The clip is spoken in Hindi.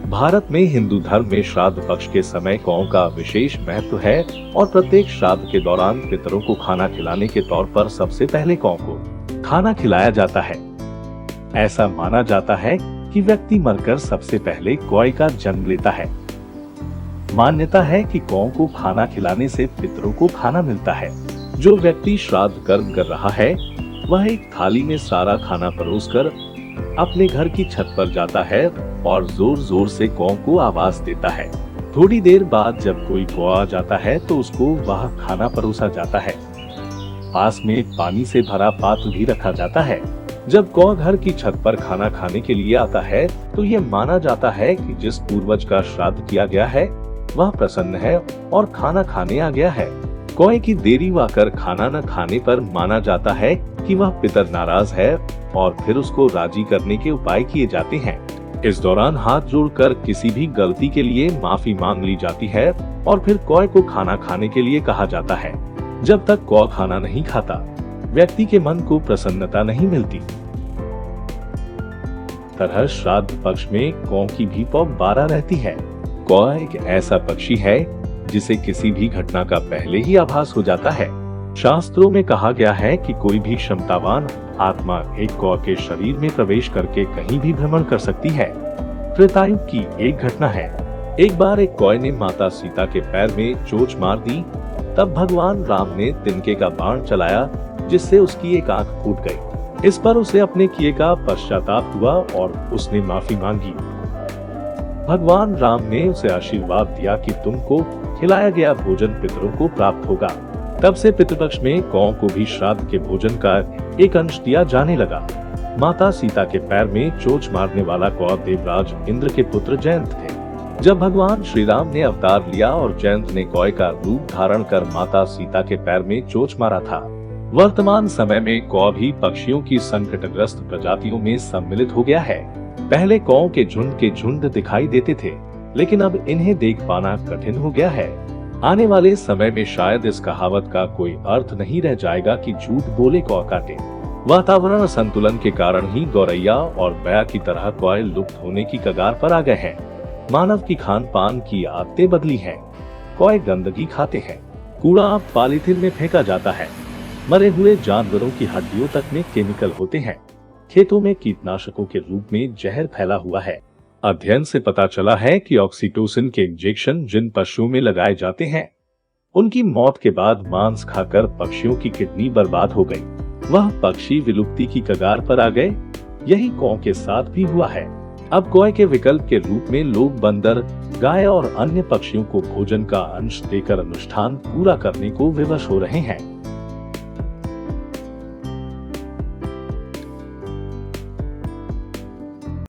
भारत में हिंदू धर्म में श्राद्ध पक्ष के समय गौ का विशेष महत्व है और प्रत्येक श्राद्ध के दौरान पितरों को खाना खिलाने के तौर पर सबसे पहले गौ को खाना खिलाया जाता है। ऐसा माना जाता है कि व्यक्ति मरकर सबसे पहले गौ का जन्म लेता है। मान्यता है कि गौ को खाना खिलाने से पितरों को खाना मिलता है। जो व्यक्ति श्राद्ध कर्म कर रहा है वह एक थाली में सारा खाना परोसकर अपने घर की छत पर जाता है और जोर जोर से गौ को आवाज देता है। थोड़ी देर बाद जब कोई गौ आ जाता है तो उसको वह खाना परोसा जाता है। पास में पानी से भरा पात्र भी रखा जाता है। जब गौ घर की छत पर खाना खाने के लिए आता है तो ये माना जाता है कि जिस पूर्वज का श्राद्ध किया गया है वह प्रसन्न है और खाना खाने आ गया है। गौ की देरी वाकर खाना न खाने पर माना जाता है कि वह पितर नाराज है और फिर उसको राजी करने के उपाय किए जाते हैं। इस दौरान हाथ जोड़कर किसी भी गलती के लिए माफी मांग ली जाती है और फिर गौ को खाना खाने के लिए कहा जाता है। जब तक गौ खाना नहीं खाता व्यक्ति के मन को प्रसन्नता नहीं मिलती। तरह श्राद्ध पक्ष में गौ की भी पौ 12 रहती है। गौ एक ऐसा पक्षी है जिसे किसी भी घटना का पहले ही आभास हो जाता है। शास्त्रों में कहा गया है कि कोई भी क्षमतावान आत्मा एक गौ के शरीर में प्रवेश करके कहीं भी भ्रमण कर सकती है। त्रेतायुग की एक घटना है। एक बार एक गौ ने माता सीता के पैर में चोट मार दी। तब भगवान राम ने तिनके का बाण चलाया जिससे उसकी एक आंख फूट गई। इस पर उसे अपने किए का पश्चाताप हुआ और उसने माफी मांगी। भगवान राम ने उसे आशीर्वाद दिया कि तुमको खिलाया गया भोजन पितरों को प्राप्त होगा। तब से पितृपक्ष में गौ को भी श्राद्ध के भोजन का एक अंश दिया जाने लगा। माता सीता के पैर में चोट मारने वाला गौ देवराज इंद्र के पुत्र जयंत थे। जब भगवान श्री राम ने अवतार लिया और जयंत ने गौ का रूप धारण कर माता सीता के पैर में चोट मारा था। वर्तमान समय में गौ भी पक्षियों की संकटग्रस्त प्रजातियों में सम्मिलित हो गया है। पहले गौ के झुंड दिखाई देते थे लेकिन अब इन्हें देख पाना कठिन हो गया है। आने वाले समय में शायद इस कहावत का कोई अर्थ नहीं रह जाएगा कि झूठ बोले गौ काटे। वातावरण संतुलन के कारण ही गौरैया और बैया की तरह गौ लुप्त होने की कगार पर आ गए हैं। मानव की खान पान की आदतें बदली हैं। गौ गंदगी खाते हैं। कूड़ा पॉलीथिन में फेंका जाता है। मरे हुए जानवरों की हड्डियों तक में केमिकल होते हैं। खेतों में कीटनाशकों के रूप में जहर फैला हुआ है। अध्ययन से पता चला है कि ऑक्सीटोसिन के इंजेक्शन जिन पशुओं में लगाए जाते हैं उनकी मौत के बाद मांस खाकर पक्षियों की किडनी बर्बाद हो गई। वह पक्षी विलुप्ति की कगार पर आ गए। यही गौ के साथ भी हुआ है। अब गौ के विकल्प के रूप में लोग बंदर, गाय और अन्य पक्षियों को भोजन का अंश देकर अनुष्ठान पूरा करने को विवश हो रहे हैं।